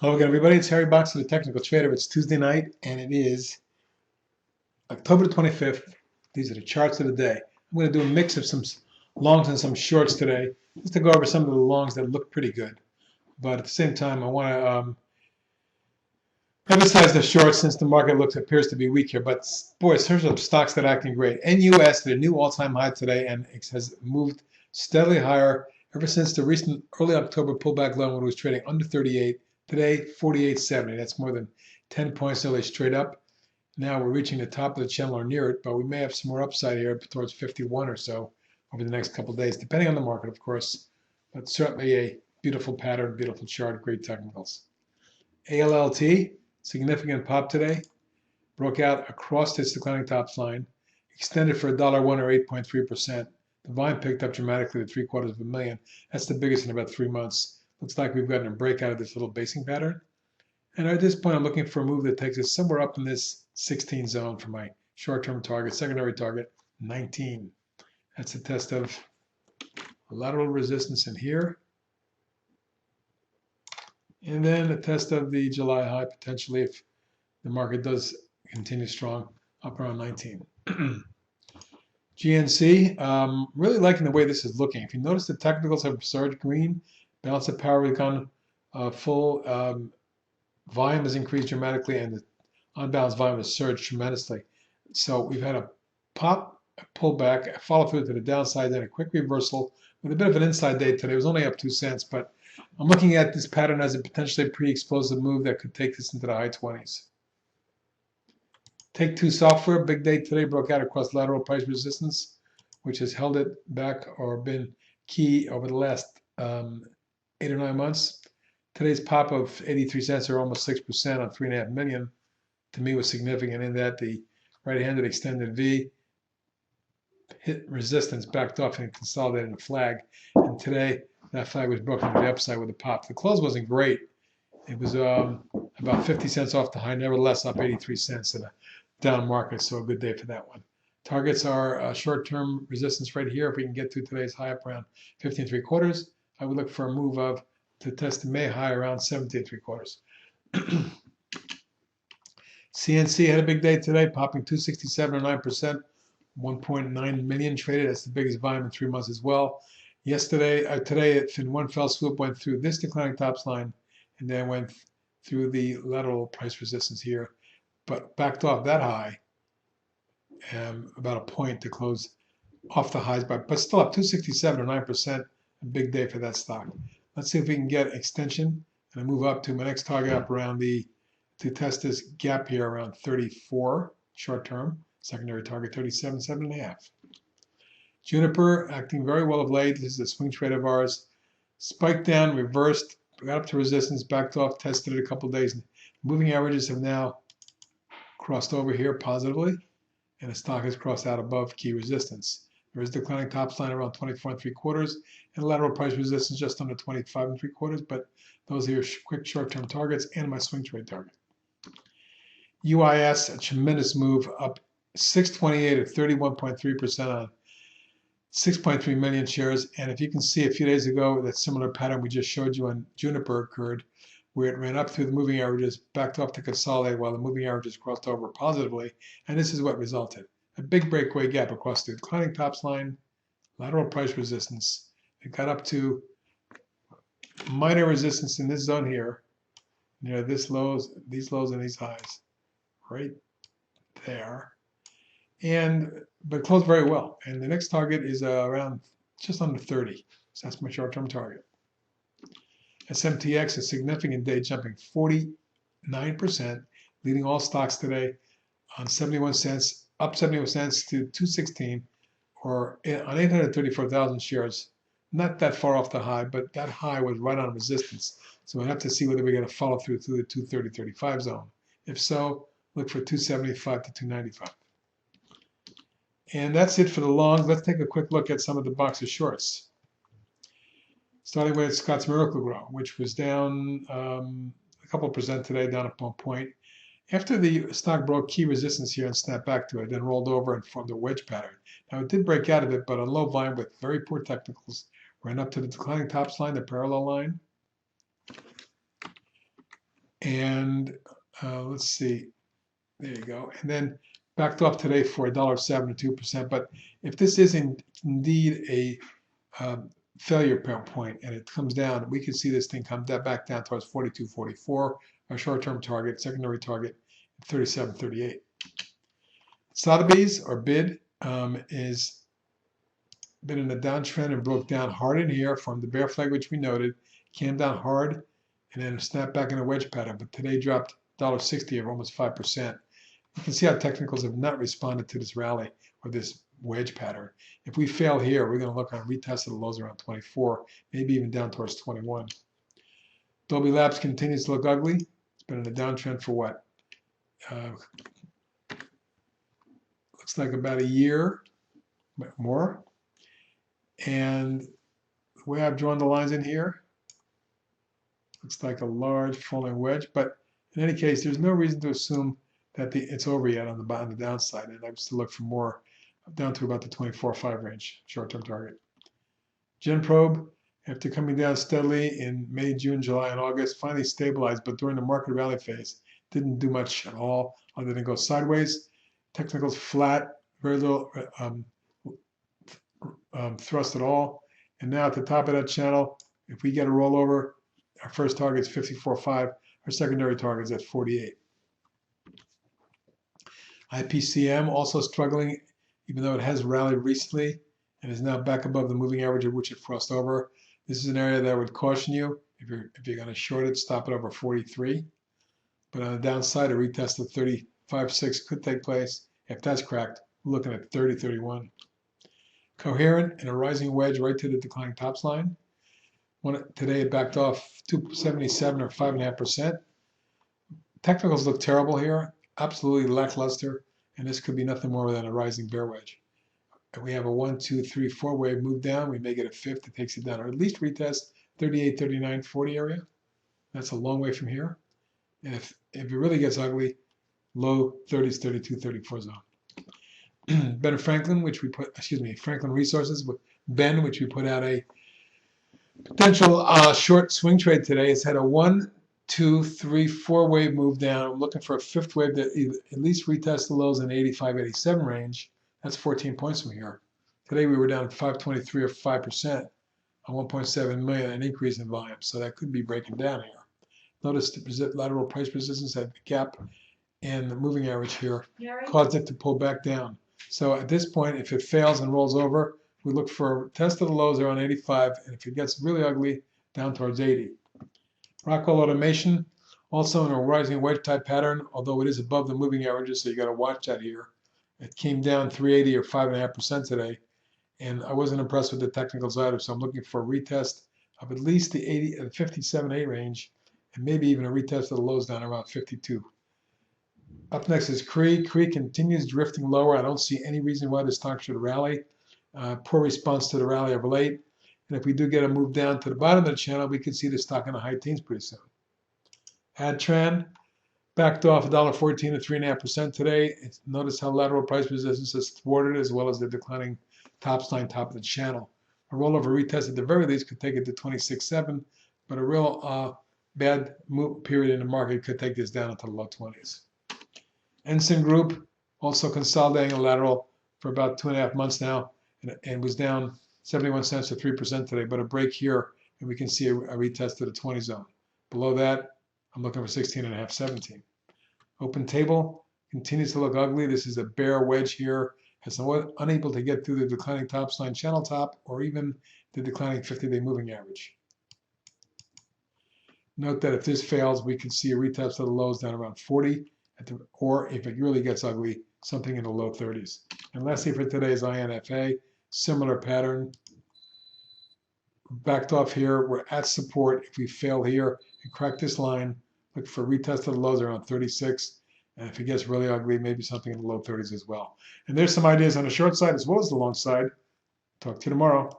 Hello again, everybody. It's Harry Box of the Technical Trader. It's Tuesday night, and it is October 25th. These are the charts of the day. I'm going to do a mix of some longs and some shorts today, just to go over some of the longs that look pretty good. But at the same time, I want to emphasize the shorts since the market appears to be weak here. But boy, in terms of stocks that are acting great. NUS hit a new all-time high today, and it has moved steadily higher ever since the recent early October pullback low when it was trading under 38. Today, 48.70. That's more than 10 points nearly straight up. Now we're reaching the top of the channel or near it, but we may have some more upside here towards 51 or so over the next couple of days, depending on the market, of course. But certainly a beautiful pattern, beautiful chart, great technicals. ALLT, significant pop today, broke out across its declining top line, extended for $1 or 8.3%. The volume picked up dramatically to 750,000. That's the biggest in about 3 months. Looks like we've gotten a breakout of this little basing pattern. And at this point, I'm looking for a move that takes us somewhere up in this 16 zone for my short-term target, secondary target, 19. That's a test of lateral resistance in here. And then a test of the July high, potentially, if the market does continue strong, up around 19. GNC, really liking the way this is looking. If you notice, the technicals have surged green, balance of power has gone full, volume has increased dramatically, and the unbalanced volume has surged tremendously. So we've had a pop, a pullback, a follow through to the downside, then a quick reversal with a bit of an inside day today. It was only up 2 cents, but I'm looking at this pattern as a potentially pretty explosive move that could take this into the high 20s. Take-Two software, big day today, broke out across lateral price resistance, which has held it back or been key over the last 8 or 9 months. Today's pop of 83 cents or almost 6% on 3.5 million to me was significant in that the right-handed extended V hit resistance, backed off and consolidated a flag. And today that flag was broken to the upside with a pop. The close wasn't great. It was about 50 cents off the high, nevertheless up 83 cents in a down market, so a good day for that one. Targets are short-term resistance right here. If we can get to today's high up around 15.75, I would look for a move to test the May high around 17.75. CNC had a big day today, popping 267 or 9%, 1.9 million traded. That's the biggest volume in 3 months as well. Today, it in one fell swoop went through this declining tops line and then went through the lateral price resistance here, but backed off that high about a point to close off the highs, but still up 267 or 9%. A big day for that stock. Let's see if we can get extension and I move up to my next target up around to test this gap here around 34 short term, secondary target 37.5. Juniper acting very well of late. This is a swing trade of ours. Spiked down, reversed, got up to resistance, backed off, tested it a couple of days. Moving averages have now crossed over here positively, and the stock has crossed out above key resistance. There is declining top line around 24.75 and lateral price resistance just under 25.75, but those are your quick short-term targets and my swing trade target. UIS, a tremendous move, up 628 or 31.3% on 6.3 million shares. And if you can see a few days ago, that similar pattern we just showed you on Juniper occurred, where it ran up through the moving averages, backed off to consolidate while the moving averages crossed over positively. And this is what resulted. A big breakaway gap across the declining tops line, lateral price resistance. It got up to minor resistance in this zone here, near these lows and these highs, right there. But closed very well. And the next target is around just under 30. So that's my short-term target. SMTX, a significant day, jumping 49%, leading all stocks today on 71 cents, up 71 cents to 216, or on 834,000 shares. Not that far off the high, but that high was right on resistance. So we'll have to see whether we get a follow through the 230.35 zone. If so, look for 275 to 295. And that's it for the longs. Let's take a quick look at some of the box of shorts. Starting with Scott's Miracle-Gro, which was down a couple percent today, down a point. After the stock broke key resistance here and snapped back to it, then rolled over and formed a wedge pattern. Now it did break out of it, but on low volume with very poor technicals, ran up to the declining tops line, the parallel line. And let's see, there you go. And then backed off today for $1.07 or 2%. But if this is indeed a failure point and it comes down, we could see this thing come back down towards 42.44, our short-term target, secondary target, 37.38. Sotheby's, or bid, is been in a downtrend and broke down hard in here from the bear flag, which we noted, came down hard and then snapped back in a wedge pattern, but today dropped $1.60 or almost 5%. You can see how technicals have not responded to this rally or this wedge pattern. If we fail here, we're going to look on retest of the lows around 24, maybe even down towards 21. Dolby Labs continues to look ugly. It's been in a downtrend for what? Looks like about a year more. And the way I've drawn the lines in here, looks like a large falling wedge. But in any case, there's no reason to assume that it's over yet on the downside. And I have to look for more down to about the 24.5 range, short-term target. GenProbe, after coming down steadily in May, June, July, and August, finally stabilized, but during the market rally phase, didn't do much at all other than go sideways. Technicals flat, very little thrust at all. And now at the top of that channel, if we get a rollover, our first target is 54.5, our secondary target is at 48. IPCM also struggling, even though it has rallied recently and is now back above the moving average at which it crossed over. This is an area that I would caution you, if you're going to short it, stop it over 43. But on the downside, a retest of 35.6 could take place. If that's cracked, we're looking at 30.31. Coherent in a rising wedge right to the declining tops line. Today it backed off 277 or 5.5%. Technicals look terrible here, absolutely lackluster, and this could be nothing more than a rising bear wedge. If we have a 1, 2, 3, 4 wave move down, we may get a fifth that takes it down, or at least retest 38, 39, 40 area. That's a long way from here. And if it really gets ugly, low 30s, 32, 34 zone. Ben Franklin, Franklin Resources with Ben, which we put out a potential short swing trade today. It's had a 1, 2, 3, 4 wave move down. I'm looking for a fifth wave that at least retest the lows in 85, 87 range. That's 14 points from here. Today we were down 523 or 5% on 1.7 million, an increase in volume. So that could be breaking down here. Notice the lateral price resistance at the gap and the moving average here caused it to pull back down. So at this point, if it fails and rolls over, we look for a test of the lows around 85, and if it gets really ugly, down towards 80. Rockwell Automation, also in a rising wedge type pattern, although it is above the moving averages, so you got to watch that here. It came down 380 or 5.5% today, and I wasn't impressed with the technicals either, so I'm looking for a retest of at least the 57.8 range, and maybe even a retest of the lows down around 52. Up next is Cree. Cree continues drifting lower. I don't see any reason why this stock should rally. Poor response to the rally of late. And if we do get a move down to the bottom of the channel, we could see the stock in the high teens pretty soon. ADTRAN backed off $1.14 to 3.5% today. Notice how lateral price resistance is thwarted, as well as the declining top line, top of the channel. A rollover retest at the very least could take it to 26.7, but a real bad move period in the market could take this down into the low 20s. Ensign Group also consolidating a lateral for about 2.5 months now, and was down 71 cents to 3% today, but a break here, and we can see a retest to the 20 zone. Below that, I'm looking for 16.5, 17. OpenTable continues to look ugly. This is a bear wedge here, has unable to get through the declining tops line channel top or even the declining 50-day moving average. Note that if this fails, we could see a retest of the lows down around 40, or if it really gets ugly, something in the low 30s. And lastly for today is INFA, similar pattern. Backed off here, we're at support. If we fail here and crack this line, look for retest of the lows around 36. And if it gets really ugly, maybe something in the low 30s as well. And there's some ideas on the short side as well as the long side. Talk to you tomorrow.